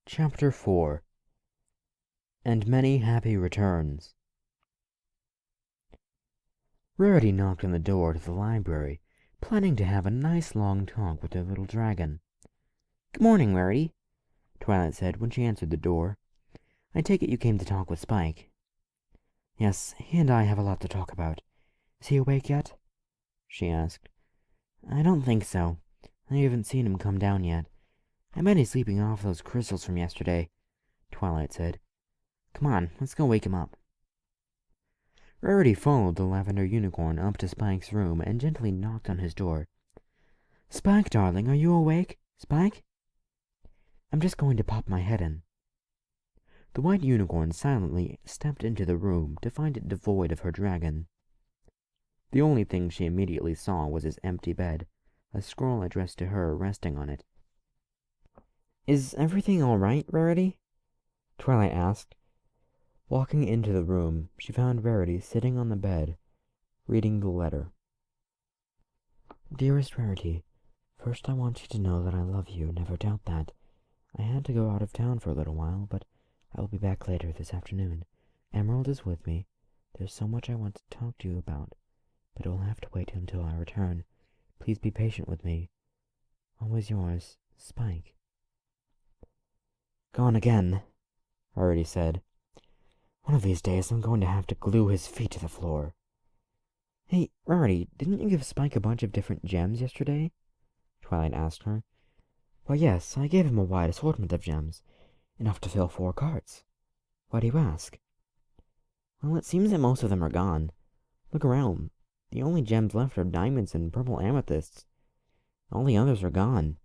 Chapter 4 And Many Happy Returns. Rarity knocked on the door to the library, planning to have a nice long talk with their little dragon. "Good morning, Rarity," Twilight said when she answered the door. "I take it you came to talk with Spike." "Yes, he and I have a lot to talk about. Is he awake yet?" she asked. "I don't think so. I haven't seen him come down yet. I bet he's sleeping off those crystals from yesterday," Twilight said. "Come on, let's go wake him up." Rarity followed the lavender unicorn up to Spike's room and gently knocked on his door. "Spike, darling, are you awake? Spike?" "I'm just going to pop my head in." The white unicorn silently stepped into the room to find it devoid of her dragon. The only thing she immediately saw was his empty bed, a scroll addressed to her resting on it. "Is everything all right, Rarity?" Twilight asked. Walking into the room, she found Rarity sitting on the bed, reading the letter. "Dearest Rarity, first I want you to know that I love you, never doubt that. I had to go out of town for a little while, but I will be back later this afternoon. Emerald is with me. There's so much I want to talk to you about, but it will have to wait until I return. Please be patient with me. Always yours, Spike." "Gone again," Rarity said. "One of these days I'm going to have to glue his feet to the floor." "Hey, Rarity, didn't you give Spike a bunch of different gems yesterday?" Twilight asked her. "Why, yes, I gave him a wide assortment of gems, enough to fill 4 carts. Why do you ask?" "Well, it seems that most of them are gone. Look around. The only gems left are diamonds and purple amethysts. All the others are gone,"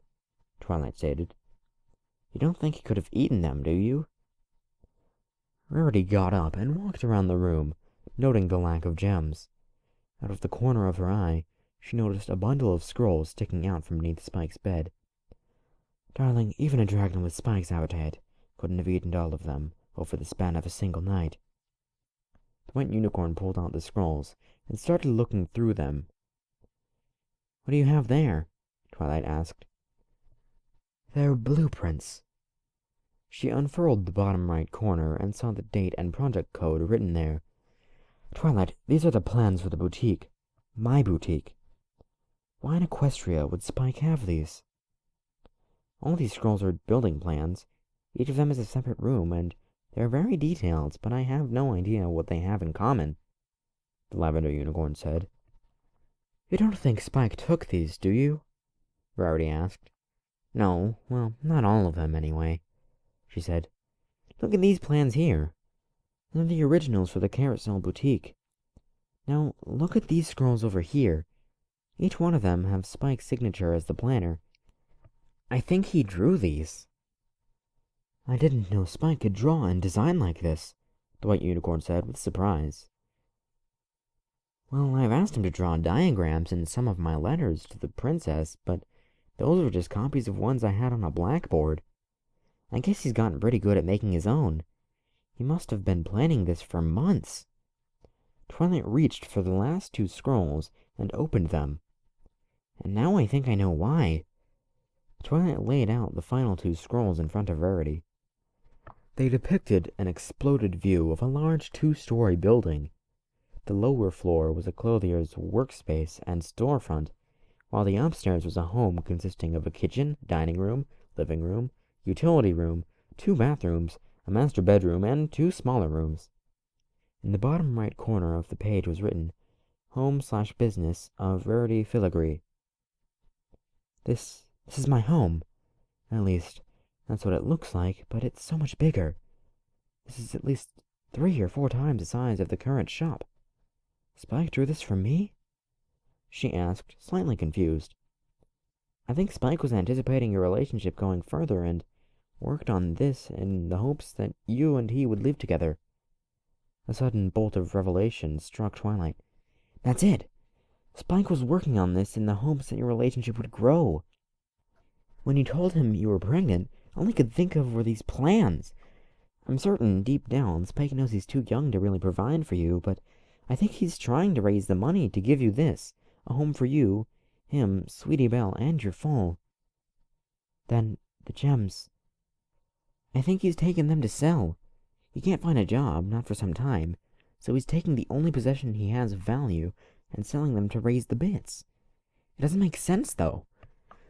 Twilight stated. "You don't think he could have eaten them, do you?" Rarity got up and walked around the room, noting the lack of gems. Out of the corner of her eye, she noticed a bundle of scrolls sticking out from beneath Spike's bed. "Darling, even a dragon with Spike's appetite couldn't have eaten all of them over the span of a single night." The white unicorn pulled out the scrolls and started looking through them. "What do you have there?" Twilight asked. "They're blueprints." She unfurled the bottom right corner and saw the date and project code written there. "Twilight, these are the plans for the boutique. My boutique. Why in Equestria would Spike have these?" "All these scrolls are building plans. Each of them is a separate room, and they're very detailed, but I have no idea what they have in common," the lavender unicorn said. "You don't think Spike took these, do you?" Rarity asked. "No, well, not all of them, anyway," she said. "Look at these plans here. They're the originals for the Carousel Boutique. Now, look at these scrolls over here. Each one of them have Spike's signature as the planner. I think he drew these." "I didn't know Spike could draw and design like this," the white unicorn said with surprise. "Well, I've asked him to draw diagrams in some of my letters to the princess, but those were just copies of ones I had on a blackboard. I guess he's gotten pretty good at making his own. He must have been planning this for months." Twilight reached for the last 2 scrolls and opened them. "And now I think I know why." Twilight laid out the final 2 scrolls in front of Rarity. They depicted an exploded view of a large 2-story building. The lower floor was a clothier's workspace and storefront, while the upstairs was a home consisting of a kitchen, dining room, living room, utility room, 2 bathrooms, a master bedroom, and 2 smaller rooms. In the bottom right corner of the page was written, "Home/business of Rarity Filigree." This is my home. At least, that's what it looks like, but it's so much bigger. This is at least 3 or 4 times the size of the current shop. Spike drew this for me?" she asked, slightly confused. "I think Spike was anticipating your relationship going further and worked on this in the hopes that you and he would live together." A sudden bolt of revelation struck Twilight. "That's it! Spike was working on this in the hopes that your relationship would grow. When you told him you were pregnant, all he could think of were these plans. I'm certain, deep down, Spike knows he's too young to really provide for you, but I think he's trying to raise the money to give you this, a home for you, him, Sweetie Belle, and your foal." "Then the gems I think he's taken them to sell. He can't find a job, not for some time, so he's taking the only possession he has of value and selling them to raise the bits. It doesn't make sense, though.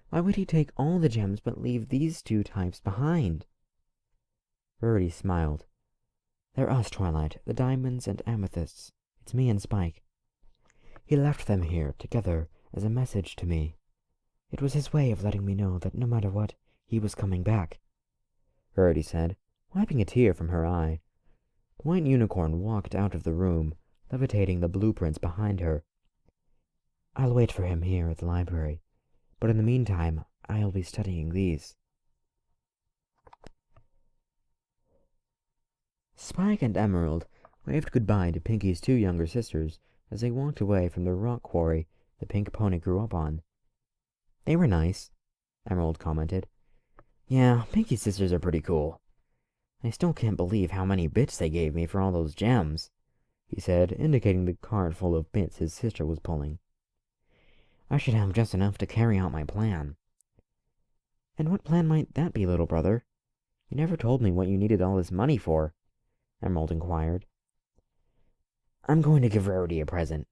Why would he take all the gems but leave these two types behind? Rarity smiled. They're us, Twilight, the diamonds and amethysts. It's me and Spike. He left them here, together, as a message to me. It was his way of letting me know that no matter what, he was coming back, Rarity said, wiping a tear from her eye. The white unicorn walked out of the room, levitating the blueprints behind her. I'll wait for him here at the library, but in the meantime, I'll be studying these. Spike and Emerald waved goodbye to Pinky's two younger sisters as they walked away from the rock quarry the pink pony grew up on. They were nice, Emerald commented. Yeah, Pinky's sisters are pretty cool. I still can't believe how many bits they gave me for all those gems, he said, indicating the cart full of bits his sister was pulling. I should have just enough to carry out my plan. And what plan might that be, little brother? You never told me what you needed all this money for, Emerald inquired. I'm going to give Rarity a present.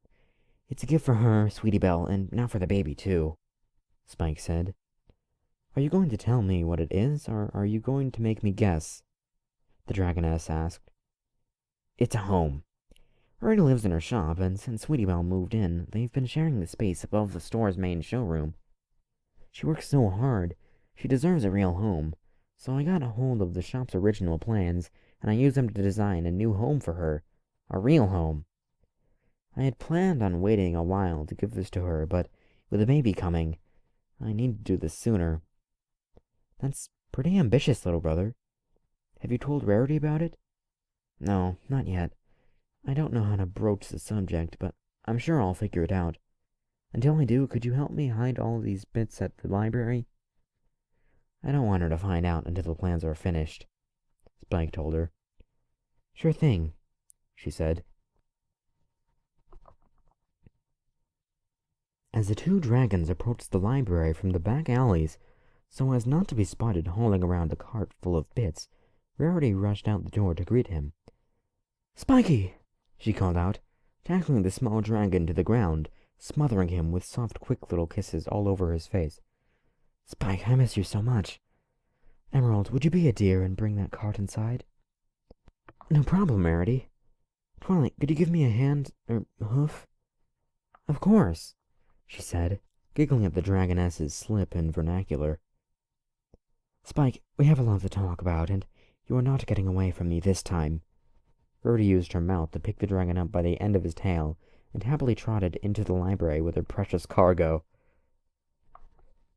It's a gift for her, Sweetie Belle, and now for the baby, too, Spike said. Are you going to tell me what it is, or are you going to make me guess? The Dragoness asked. It's a home. Rarity lives in her shop, and since Sweetie Belle moved in, they've been sharing the space above the store's main showroom. She works so hard, she deserves a real home, so I got a hold of the shop's original plans, and I used them to design a new home for her. A real home. I had planned on waiting a while to give this to her, but with the baby coming, I need to do this sooner. That's pretty ambitious, little brother. Have you told Rarity about it? No, not yet. I don't know how to broach the subject, but I'm sure I'll figure it out. Until I do, could you help me hide all these bits at the library? I don't want her to find out until the plans are finished, Spike told her. Sure thing, she said. As the two dragons approached the library from the back alleys, so as not to be spotted hauling around a cart full of bits, Rarity rushed out the door to greet him. Spiky! She called out, tackling the small dragon to the ground, smothering him with soft, quick little kisses all over his face. Spike, I miss you so much. Emerald, would you be a dear and bring that cart inside? No problem, Rarity. Twilight, could you give me a hand, or hoof? Of course, she said, giggling at the Dragoness's slip in vernacular. Spike, we have a lot to talk about, and you are not getting away from me this time. Rarity used her mouth to pick the dragon up by the end of his tail, and happily trotted into the library with her precious cargo.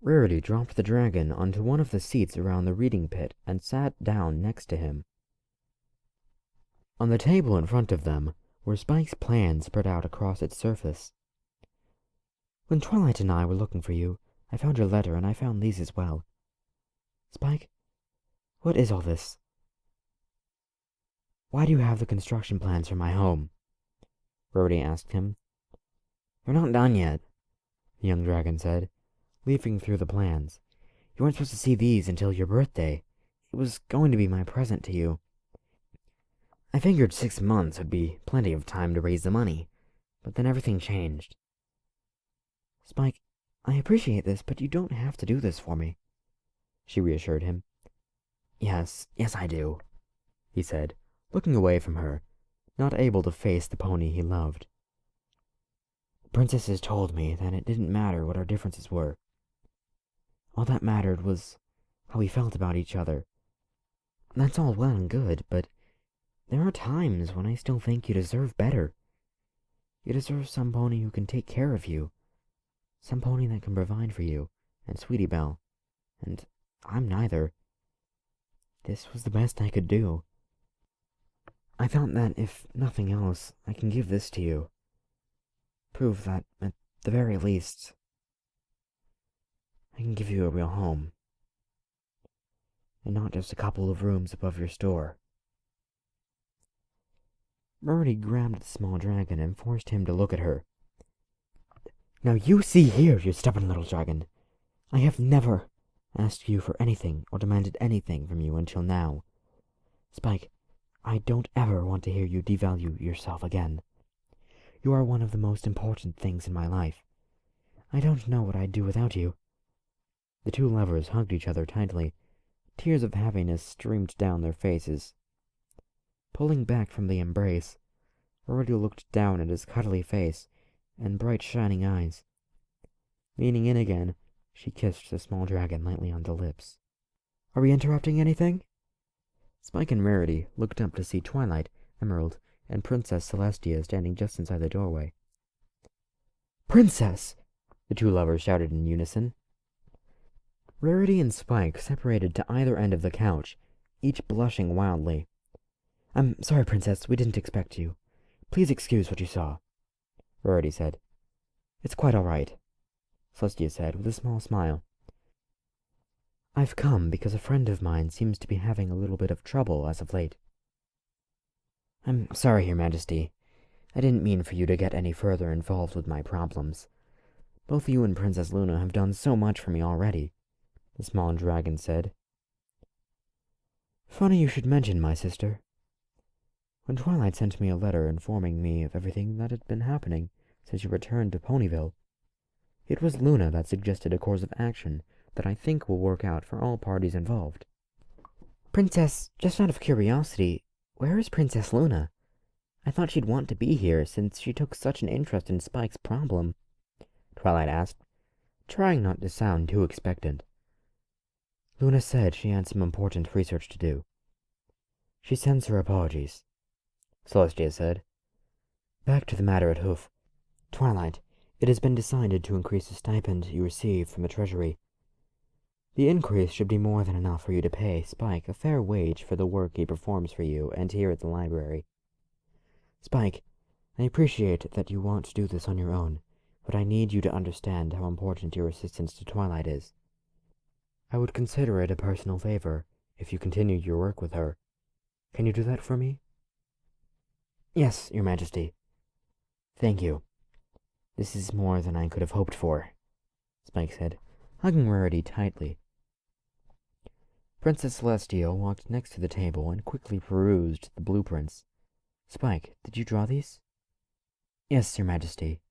Rarity dropped the dragon onto one of the seats around the reading pit and sat down next to him. On the table in front of them were Spike's plans spread out across its surface. When Twilight and I were looking for you, I found your letter, and I found these as well. Spike, what is all this? Why do you have the construction plans for my home? Rarity asked him. They're not done yet, the young dragon said, leafing through the plans. You weren't supposed to see these until your birthday. It was going to be my present to you. I figured 6 months would be plenty of time to raise the money, but then everything changed. Spike, I appreciate this, but you don't have to do this for me, she reassured him. Yes, I do, he said, looking away from her, not able to face the pony he loved. The princesses told me that it didn't matter what our differences were. All that mattered was how we felt about each other. That's all well and good, but there are times when I still think you deserve better. You deserve some pony who can take care of you, some pony that can provide for you and Sweetie Belle, and I'm neither. This was the best I could do. I thought that, if nothing else, I can give this to you. Prove that, at the very least, I can give you a real home. And not just a couple of rooms above your store. Rarity grabbed the small dragon and forced him to look at her. Now you see here, you stubborn little dragon. I have never asked you for anything or demanded anything from you until now. Spike, I don't ever want to hear you devalue yourself again. You are one of the most important things in my life. I don't know what I'd do without you." The two lovers hugged each other tightly. Tears of happiness streamed down their faces. Pulling back from the embrace, Rarity looked down at his cuddly face and bright shining eyes. Leaning in again, she kissed the small dragon lightly on the lips. "Are we interrupting anything?" Spike and Rarity looked up to see Twilight, Emerald, and Princess Celestia standing just inside the doorway. "Princess!" the two lovers shouted in unison. Rarity and Spike separated to either end of the couch, each blushing wildly. "I'm sorry, Princess, we didn't expect you. Please excuse what you saw," Rarity said. "It's quite all right," Celestia said with a small smile. "I've come because a friend of mine seems to be having a little bit of trouble as of late." "I'm sorry, Your Majesty. I didn't mean for you to get any further involved with my problems. Both you and Princess Luna have done so much for me already," the small dragon said. "Funny you should mention my sister. When Twilight sent me a letter informing me of everything that had been happening since you returned to Ponyville, it was Luna that suggested a course of action that I think will work out for all parties involved." "Princess, just out of curiosity, where is Princess Luna? I thought she'd want to be here since she took such an interest in Spike's problem," Twilight asked, trying not to sound too expectant. "Luna said she had some important research to do. She sends her apologies," Celestia said. "Back to the matter at Hoof. Twilight, it has been decided to increase the stipend you receive from the Treasury. The increase should be more than enough for you to pay Spike a fair wage for the work he performs for you and here at the library. Spike, I appreciate that you want to do this on your own, but I need you to understand how important your assistance to Twilight is. I would consider it a personal favor if you continued your work with her. Can you do that for me?" "Yes, Your Majesty." "Thank you. This is more than I could have hoped for," Spike said, hugging Rarity tightly. Princess Celestia walked next to the table and quickly perused the blueprints. "Spike, did you draw these?" "Yes, Your Majesty.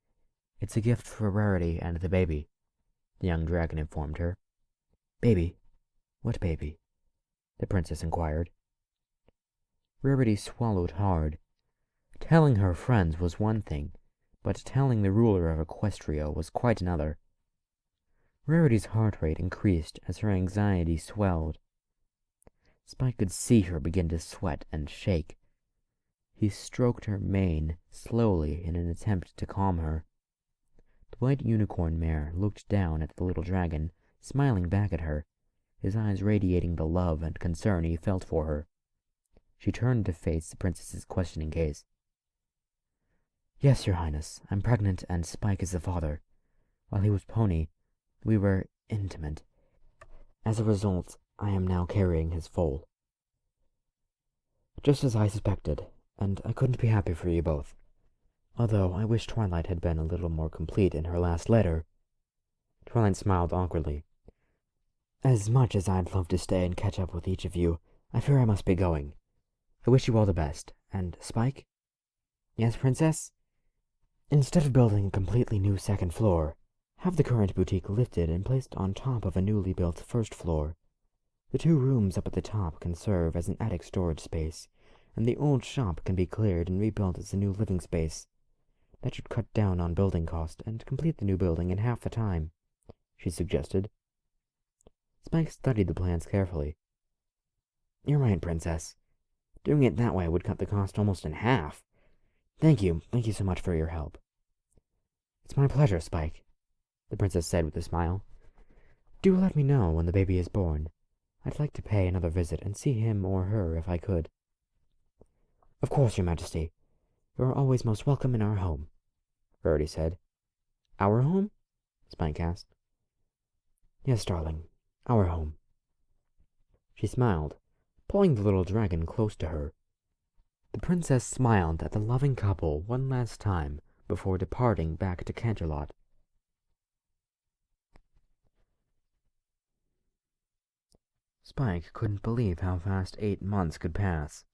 It's a gift for Rarity and the baby," the young dragon informed her. "Baby? What baby?" the princess inquired. Rarity swallowed hard. Telling her friends was one thing, but telling the ruler of Equestria was quite another. Rarity's heart rate increased as her anxiety swelled. Spike could see her begin to sweat and shake. He stroked her mane slowly in an attempt to calm her. The white unicorn mare looked down at the little dragon, smiling back at her, his eyes radiating the love and concern he felt for her. She turned to face the princess's questioning gaze. "Yes, Your Highness, I'm pregnant and Spike is the father. While he was Pony, we were intimate. As a result, I am now carrying his foal." "Just as I suspected, and I couldn't be happy for you both. Although I wish Twilight had been a little more complete in her last letter." Twilight smiled awkwardly. "As much as I'd love to stay and catch up with each of you, I fear I must be going. I wish you all the best. And Spike?" "Yes, Princess?" "Instead of building a completely new second floor, have the current boutique lifted and placed on top of a newly built first floor. The 2 rooms up at the top can serve as an attic storage space, and the old shop can be cleared and rebuilt as a new living space. That should cut down on building cost and complete the new building in half the time," she suggested. Spike studied the plans carefully. "You're right, Princess. Doing it that way would cut the cost almost in half. Thank you so much for your help." "It's my pleasure, Spike," the princess said with a smile. "Do let me know when the baby is born. I'd like to pay another visit and see him or her if I could." "Of course, Your Majesty. You are always most welcome in our home," Rarity said. "Our home?" Spike asked. "Yes, darling, our home." She smiled, pulling the little dragon close to her. The princess smiled at the loving couple one last time before departing back to Canterlot. Spike couldn't believe how fast 8 months could pass.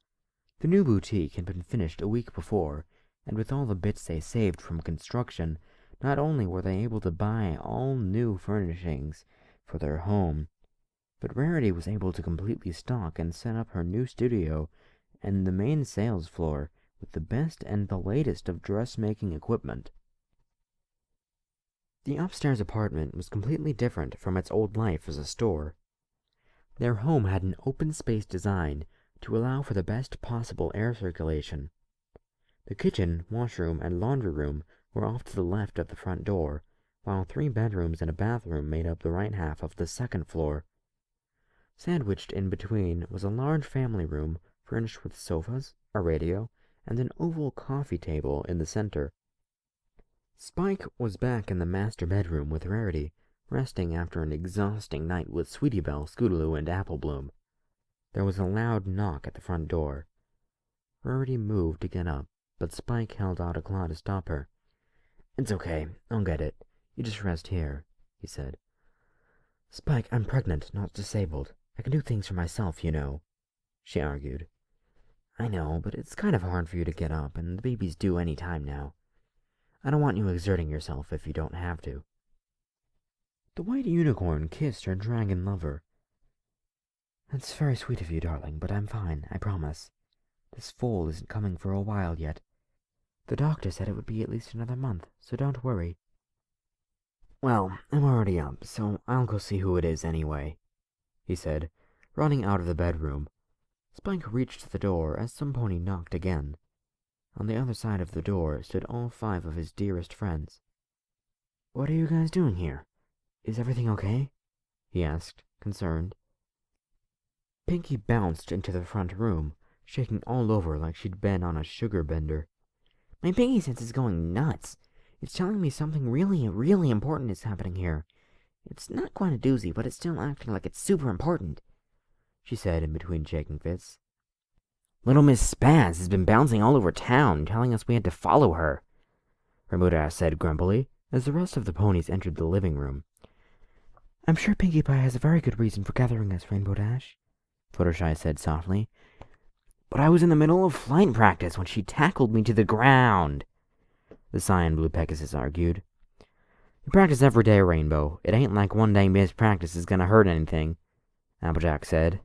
The new boutique had been finished a week before, and with all the bits they saved from construction, not only were they able to buy all new furnishings for their home, but Rarity was able to completely stock and set up her new studio and the main sales floor with the best and the latest of dressmaking equipment. The upstairs apartment was completely different from its old life as a store. Their home had an open space design to allow for the best possible air circulation. The kitchen, washroom, and laundry room were off to the left of the front door, while 3 bedrooms and a bathroom made up the right half of the second floor. Sandwiched in between was a large family room furnished with sofas, a radio, and an oval coffee table in the center. Spike was back in the master bedroom with Rarity, resting after an exhausting night with Sweetie Belle, Scootaloo, and Apple Bloom. There was a loud knock at the front door. Rarity moved to get up, but Spike held out a claw to stop her. "It's okay, I'll get it. You just rest here," he said. "Spike, I'm pregnant, not disabled. I can do things for myself, you know," she argued. "I know, but it's kind of hard for you to get up, and the baby's due any time now. I don't want you exerting yourself if you don't have to." The white unicorn kissed her dragon lover. "That's very sweet of you, darling, but I'm fine, I promise. This foal isn't coming for a while yet. The doctor said it would be at least another month, so don't worry." "Well, I'm already up, so I'll go see who it is anyway," he said, running out of the bedroom. Spike reached the door as some pony knocked again. On the other side of the door stood all 5 of his dearest friends. "What are you guys doing here? Is everything okay?" he asked, concerned. Pinkie bounced into the front room, shaking all over like she'd been on a sugar bender. "My Pinkie sense is going nuts. It's telling me something really, really important is happening here. It's not quite a doozy, but it's still acting like it's super important," she said in between shaking fits. "Little Miss Spaz has been bouncing all over town, telling us we had to follow her," Rainbow Dash said grumpily, as the rest of the ponies entered the living room. "I'm sure Pinkie Pie has a very good reason for gathering us, Rainbow Dash," Fluttershy said softly. "But I was in the middle of flight practice when she tackled me to the ground," the Cyan Blue Pegasus argued. "You practice every day, Rainbow. It ain't like one day missed practice is gonna hurt anything," Applejack said.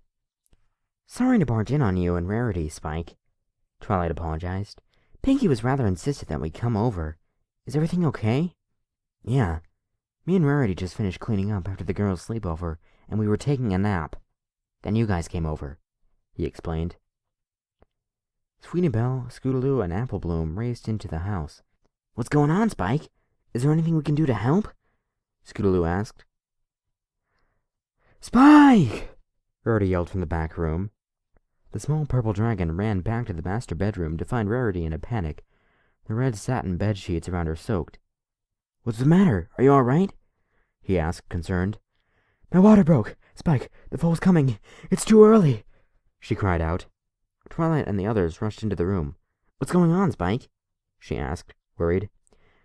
"Sorry to barge in on you and Rarity, Spike," Twilight apologized. "Pinkie was rather insistent that we come over. Is everything okay?" "Yeah. Me and Rarity just finished cleaning up after the girls' sleepover, and we were taking a nap. Then you guys came over," he explained. Sweetie Belle, Scootaloo, and Apple Bloom raced into the house. "What's going on, Spike? Is there anything we can do to help?" Scootaloo asked. "Spike!" Rarity yelled from the back room. The small purple dragon ran back to the master bedroom to find Rarity in a panic. The red satin bed sheets around her soaked. "What's the matter? Are you all right?" he asked, concerned. "My water broke! Spike, the foal's coming! It's too early!" she cried out. Twilight and the others rushed into the room. "What's going on, Spike?" she asked, worried.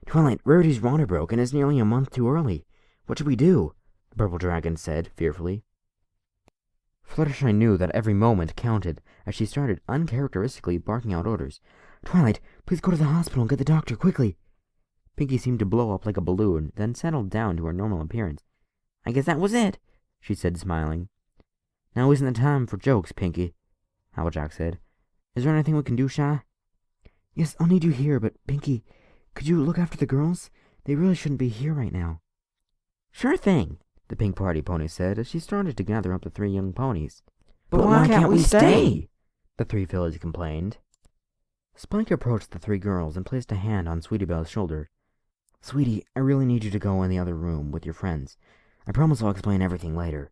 "Twilight, Rarity's water broke and it's nearly a month too early. What should we do?" the purple dragon said, fearfully. Fluttershy knew that every moment counted as she started uncharacteristically barking out orders. "Twilight, please go to the hospital and get the doctor, quickly!" Pinkie seemed to blow up like a balloon, then settled down to her normal appearance. "I guess that was it," she said, smiling. "Now isn't the time for jokes, Pinkie," Applejack said. "Is there anything we can do, Shy?" "Yes, I'll need you here, but Pinkie, could you look after the girls? They really shouldn't be here right now." "Sure thing," the Pink Party Pony said as she started to gather up the 3 young ponies. "But why can't we stay?" the 3 fillies complained. Spike approached the 3 girls and placed a hand on Sweetie Belle's shoulder. "Sweetie, I really need you to go in the other room with your friends. I promise I'll explain everything later."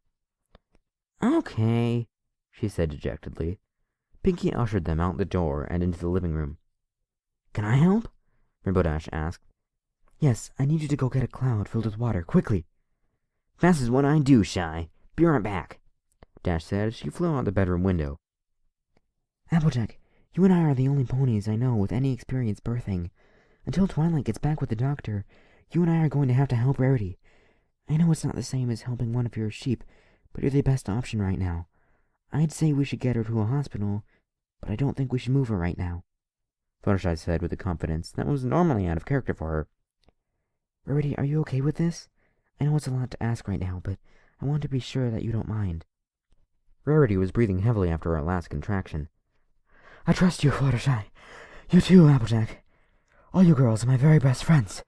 "Okay," she said dejectedly. Pinkie ushered them out the door and into the living room. "Can I help?" Rainbow Dash asked. "Yes, I need you to go get a cloud filled with water, quickly." "Fast as what I do, Shy. Be right back," Dash said as she flew out the bedroom window. "Applejack, you and I are the only ponies I know with any experience birthing. Until Twilight gets back with the doctor, you and I are going to have to help Rarity. I know it's not the same as helping one of your sheep, but you're the best option right now. I'd say we should get her to a hospital, but I don't think we should move her right now, Fluttershy said with a confidence that was normally out of character for her. Rarity, are you okay with this? I know it's a lot to ask right now, but I want to be sure that you don't mind. Rarity was breathing heavily after her last contraction. I trust you, Fluttershy. You too, Applejack. All you girls are my very best friends.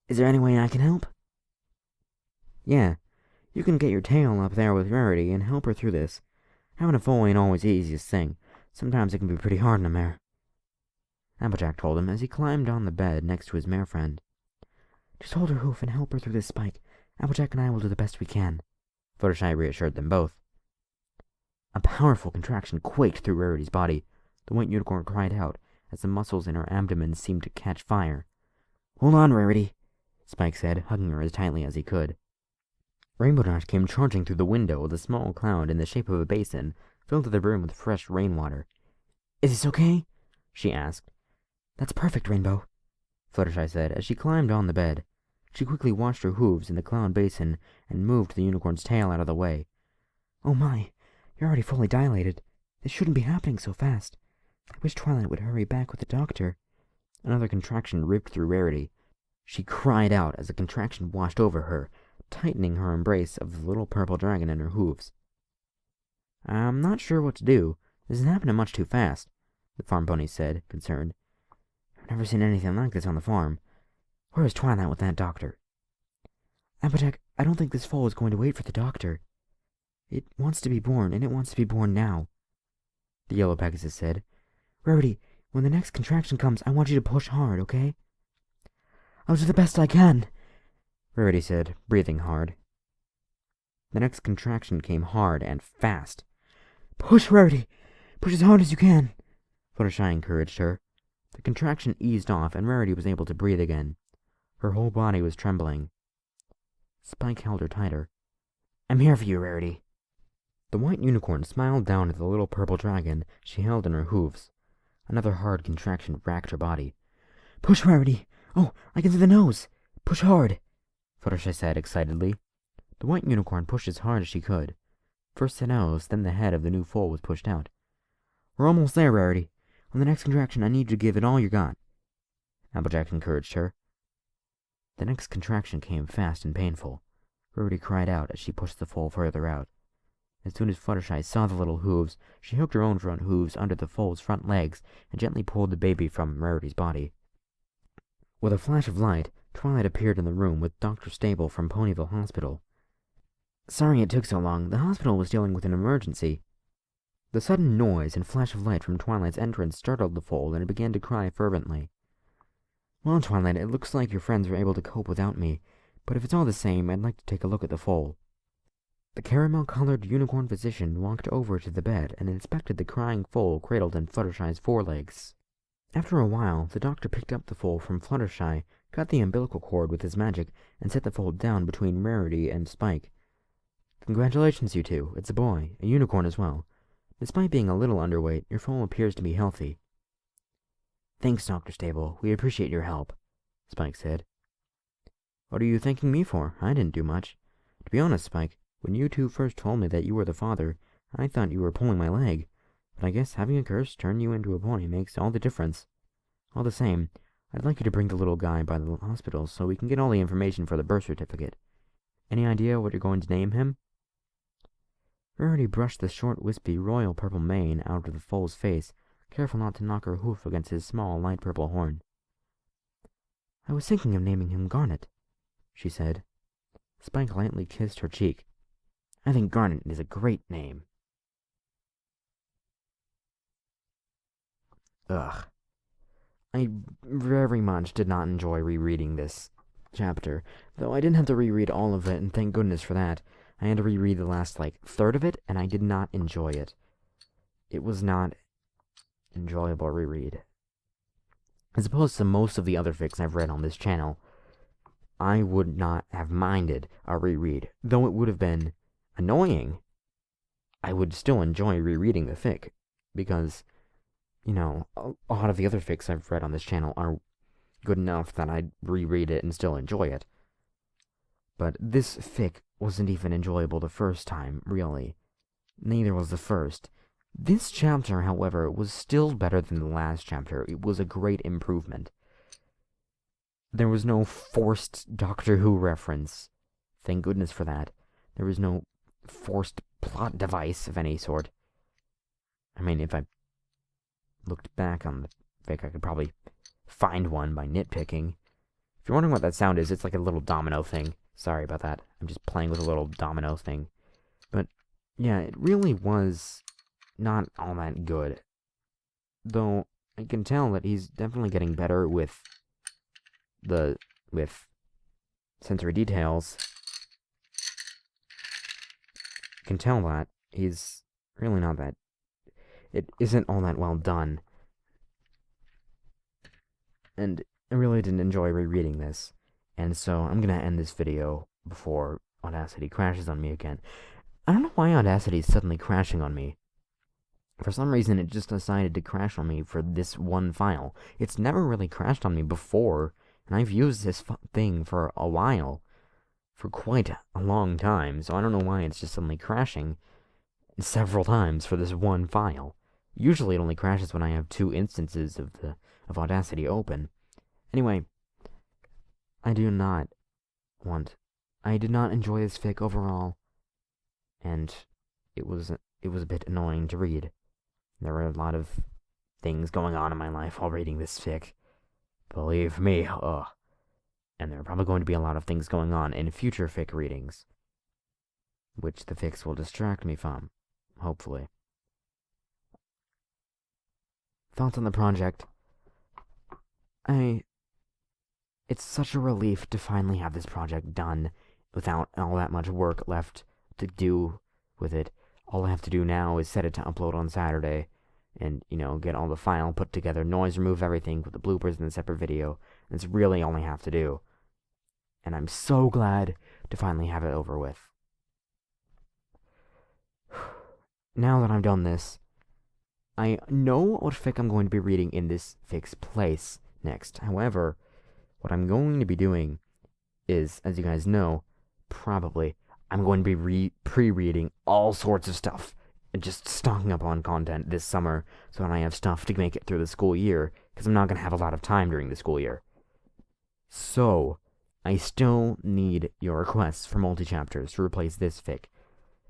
Is there any way I can help? Yeah, you can get your tail up there with Rarity and help her through this. Having a foal ain't always the easiest thing. Sometimes it can be pretty hard in a mare. Applejack told him as he climbed on the bed next to his mare friend. Just hold her hoof and help her through this spike. Applejack and I will do the best we can, Fluttershy reassured them both. A powerful contraction quaked through Rarity's body. The white unicorn cried out as the muscles in her abdomen seemed to catch fire. Hold on, Rarity, Spike said, hugging her as tightly as he could. Rainbow Dash came charging through the window with a small cloud in the shape of a basin filled to the brim with fresh rainwater. Is this okay? She asked. That's perfect, Rainbow, Fluttershy said as she climbed on the bed. She quickly washed her hooves in the cloud basin and moved the unicorn's tail out of the way. Oh my, you're already fully dilated. This shouldn't be happening so fast. I wish Twilight would hurry back with the doctor. Another contraction ripped through Rarity. She cried out as the contraction washed over her, tightening her embrace of the little purple dragon in her hooves. I'm not sure what to do. This is happening much too fast, the farm pony said, concerned. I've never seen anything like this on the farm. Where is Twilight with that doctor? Applejack, I don't think this foal is going to wait for the doctor. It wants to be born, and it wants to be born now, the yellow Pegasus said. Rarity, when the next contraction comes, I want you to push hard, okay? I'll do the best I can, Rarity said, breathing hard. The next contraction came hard and fast. Push, Rarity! Push as hard as you can, Fluttershy encouraged her. The contraction eased off, and Rarity was able to breathe again. Her whole body was trembling. Spike held her tighter. I'm here for you, Rarity. The white unicorn smiled down at the little purple dragon she held in her hooves. Another hard contraction racked her body. Push, Rarity! Oh, I can see the nose! Push hard! Fluttershy said excitedly. The white unicorn pushed as hard as she could. First the nose, then the head of the new foal was pushed out. We're almost there, Rarity. On the next contraction, I need you to give it all you got, Applejack encouraged her. The next contraction came fast and painful. Rarity cried out as she pushed the foal further out. As soon as Fluttershy saw the little hooves, she hooked her own front hooves under the foal's front legs and gently pulled the baby from Rarity's body. With a flash of light, Twilight appeared in the room with Dr. Stable from Ponyville Hospital. Sorry it took so long. The hospital was dealing with an emergency. The sudden noise and flash of light from Twilight's entrance startled the foal, and it began to cry fervently. Well, Twilight, it looks like your friends were able to cope without me, but if it's all the same, I'd like to take a look at the foal. The caramel-colored unicorn physician walked over to the bed and inspected the crying foal cradled in Fluttershy's forelegs. After a while, the doctor picked up the foal from Fluttershy, cut the umbilical cord with his magic, and set the foal down between Rarity and Spike. Congratulations, you two. It's a boy, a unicorn as well. Despite being a little underweight, your foal appears to be healthy. Thanks, Dr. Stable. We appreciate your help, Spike said. What are you thanking me for? I didn't do much. To be honest, Spike, when you two first told me that you were the father, I thought you were pulling my leg. But I guess having a curse turn you into a pony makes all the difference. All the same, I'd like you to bring the little guy by the hospital so we can get all the information for the birth certificate. Any idea what you're going to name him? Rarity brushed the short, wispy, royal purple mane out of the foal's face, careful not to knock her hoof against his small, light purple horn. I was thinking of naming him Garnet, she said. Spike lightly kissed her cheek. I think Garnet is a great name. Ugh. I very much did not enjoy rereading this chapter, though I didn't have to reread all of it, and thank goodness for that. I had to reread the last, third of it, and I did not enjoy it. It was not enjoyable reread. As opposed to most of the other fics I've read on this channel, I would not have minded a reread. Though it would have been annoying, I would still enjoy rereading the fic, because, a lot of the other fics I've read on this channel are good enough that I'd reread it and still enjoy it. But this fic wasn't even enjoyable the first time, really. Neither was the first. This chapter, however, was still better than the last chapter. It was a great improvement. There was no forced Doctor Who reference. Thank goodness for that. There was no forced plot device of any sort. I mean, if I looked back on the fic, I could probably find one by nitpicking. If you're wondering what that sound is, it's like a little domino thing. Sorry about that. I'm just playing with a little domino thing. But, yeah, it really was not all that good. Though, I can tell that he's definitely getting better with sensory details. I can tell that he's really not that... It isn't all that well done. And I really didn't enjoy rereading this. And so I'm gonna end this video before Audacity crashes on me again. I don't know why Audacity is suddenly crashing on me. For some reason, it just decided to crash on me for this one file. It's never really crashed on me before, and I've used this thing for a while. For quite a long time, so I don't know why it's just suddenly crashing several times for this one file. Usually it only crashes when I have 2 instances of Audacity open. Anyway, I did not enjoy this fic overall, and it was a bit annoying to read. There were a lot of things going on in my life while reading this fic. Believe me, and there are probably going to be a lot of things going on in future fic readings, which the fics will distract me from, hopefully. Thoughts on the project? It's such a relief to finally have this project done without all that much work left to do with it. All I have to do now is set it to upload on Saturday and, get all the file put together, noise remove everything with the bloopers in the separate video. That's really all I have to do. And I'm so glad to finally have it over with. Now that I've done this, I know what fic I'm going to be reading in this fic's place next. However, what I'm going to be doing is, as you guys know, probably, I'm going to be pre-reading all sorts of stuff and just stocking up on content this summer so that I have stuff to make it through the school year, because I'm not going to have a lot of time during the school year. So, I still need your requests for multi-chapters to replace this fic.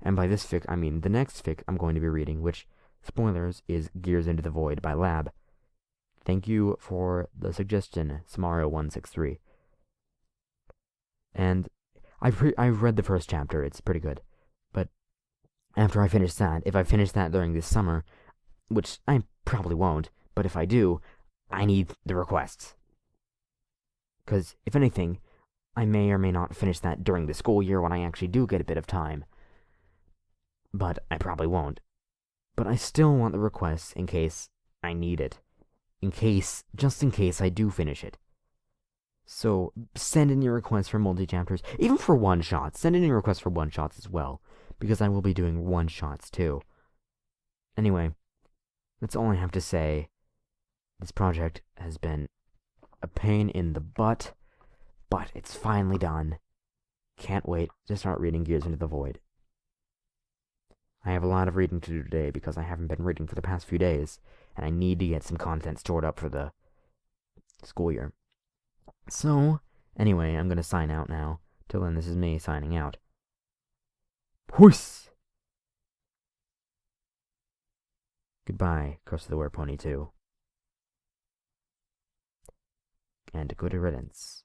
And by this fic, I mean the next fic I'm going to be reading, which, spoilers, is Gears Into the Void by Lab. Thank you for the suggestion, Samario163. And I've read the first chapter, it's pretty good. But after I finish that, if I finish that during this summer, which I probably won't, but if I do, I need the requests. Because, if anything, I may or may not finish that during the school year when I actually do get a bit of time. But I probably won't. But I still want the requests in case I need it. Just in case I do finish it. So, send in your requests for multi-chapters, even for one-shots. Send in your requests for one-shots as well, because I will be doing one-shots too. Anyway, that's all I have to say. This project has been a pain in the butt, but it's finally done. Can't wait to start reading Gears Into the Void. I have a lot of reading to do today because I haven't been reading for the past few days, and I need to get some content stored up for the school year. So, anyway, I'm gonna sign out now. Till then, this is me signing out. Whoosh! Goodbye, Curse of the Werepony 2. And good riddance.